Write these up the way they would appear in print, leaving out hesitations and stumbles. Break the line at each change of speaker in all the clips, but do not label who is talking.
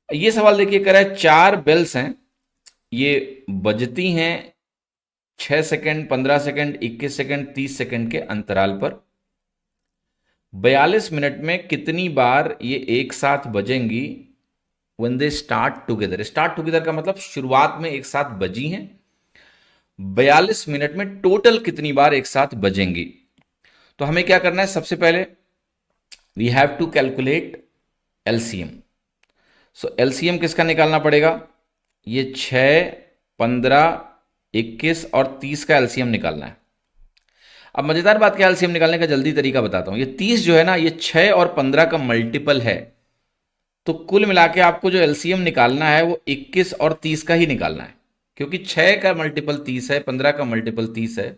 ये सवाल देखिए, कह रहा है 4 बेल्स हैं, ये बजती हैं 6 सेकंड, 15 सेकंड, 21 सेकंड, 30 सेकंड के अंतराल पर। 42 मिनट में कितनी बार ये एक साथ बजेंगी? When they start together. Start together का मतलब शुरुआत में एक साथ बजी हैं। 42 मिनट में टोटल कितनी बार एक साथ बजेंगी? तो हमें क्या करना है? सबसे पहले we have to calculate LCM. So LCM किसका निकालना पड़ेगा? ये 6, 15, 21 और 30 का एलसीएम निकालना है। अब मजेदार बात क्या है, एलसीएम निकालने का जल्दी तरीका बताता हूं। ये 30 जो है ना, ये 6 और 15 का मल्टीपल है। तो कुल मिला के आपको जो एलसीएम निकालना है वो 21 और 30 का ही निकालना है, क्योंकि 6 का मल्टीपल 30 है, 15 का मल्टीपल 30 है।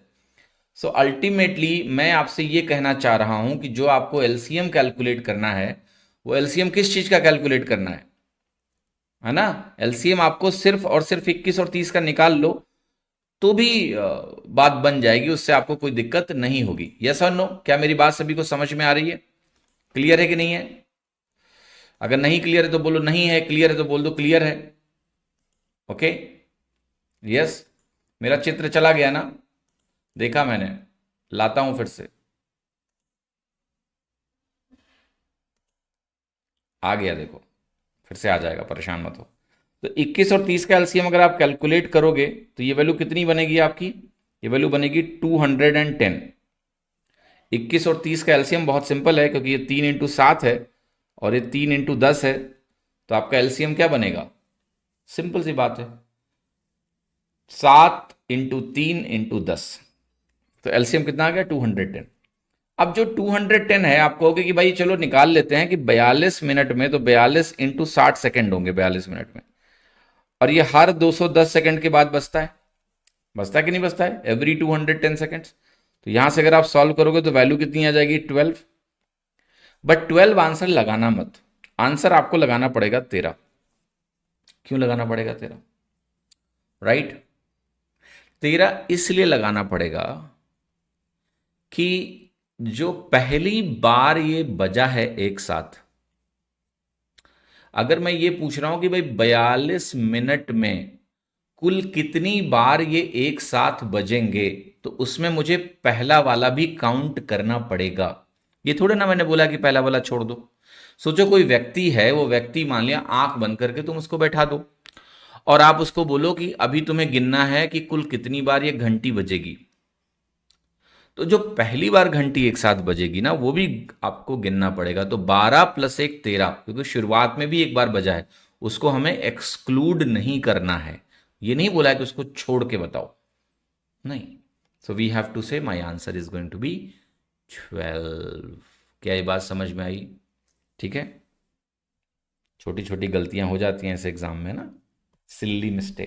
सो अल्टीमेटली मैं आपसे ये कहना चाह रहा हूं कि जो आपको एलसीएम कैलकुलेट करना है, वो एलसीएम किस चीज का कैलकुलेट करना है ना? एलसीएम आपको सिर्फ और सिर्फ 21 और 30 का निकाल लो तो भी बात बन जाएगी, उससे आपको कोई दिक्कत नहीं होगी। यस और नो? क्या मेरी बात सभी को समझ में आ रही है? क्लियर है कि नहीं है? अगर नहीं क्लियर है तो बोलो नहीं है, क्लियर है तो बोल दो क्लियर है। Okay, yes. मेरा चित्र चला गया ना? देखा मैंने, लाता हूं फिर से। आ गया, देखो, फिर से आ जाएगा, परेशान मत हो। तो 21 और 30 का एलसीएम अगर आप कैलकुलेट करोगे तो ये वैल्यू कितनी बनेगी आपकी? ये वैल्यू बनेगी 210। 21 और 30 का एलसीएम बहुत सिंपल है, क्योंकि ये 3 × 7 है और ये 3 × 10 है। तो आपका एलसीएम क्या बनेगा? सिंपल सी बात है, 7 × 3 × 10। तो एलसीएम कितना आ गया? 210। अब जो 210 है, आप कहोगे कि भाई चलो निकाल लेते हैं कि 42 मिनट में तो 42 × 60 सेकंड होंगे 42 मिनट में, और ये हर 210 सेकंड के बाद बचता है। बचता है कि नहीं बचता है? Every 210 seconds. तो यहां से अगर आप सॉल्व करोगे तो वैल्यू कितनी आ जाएगी? 12। बट 12 आंसर लगाना मत, आंसर आपको लगाना पड़ेगा 13। क्यों लगाना पड़ेगा 13? राइट, 13 इसलिए लगाना पड़ेगा कि जो पहली बार ये बजा है एक साथ, अगर मैं ये पूछ रहा हूं कि भाई 42 मिनट में कुल कितनी बार ये एक साथ बजेंगे, तो उसमें मुझे पहला वाला भी काउंट करना पड़ेगा। ये थोड़े ना मैंने बोला कि पहला वाला छोड़ दो। सोचो कोई व्यक्ति है, वो व्यक्ति मान लिया आंख बंद करके तुम उसको बैठा दो और आप उसको बोलो कि अभी तुम्हें गिनना है कि कुल कितनी बार ये घंटी बजेगी। तो जो पहली बार घंटी एक साथ बजेगी ना, वो भी आपको गिनना पड़ेगा। तो 12 + 1 13, क्योंकि शुरुआत में भी एक बार बजा है, उसको हमें एक्सक्लूड नहीं करना है। ये नहीं बोला है कि उसको छोड़ के बताओ, नहीं। So we have to say my answer is going to be 12। क्या ये बात समझ में आई? ठीक है, छोटी छोटी गलतियां हो जाती हैं इस एग्जाम में ना, सिल्ली मिस्टेक।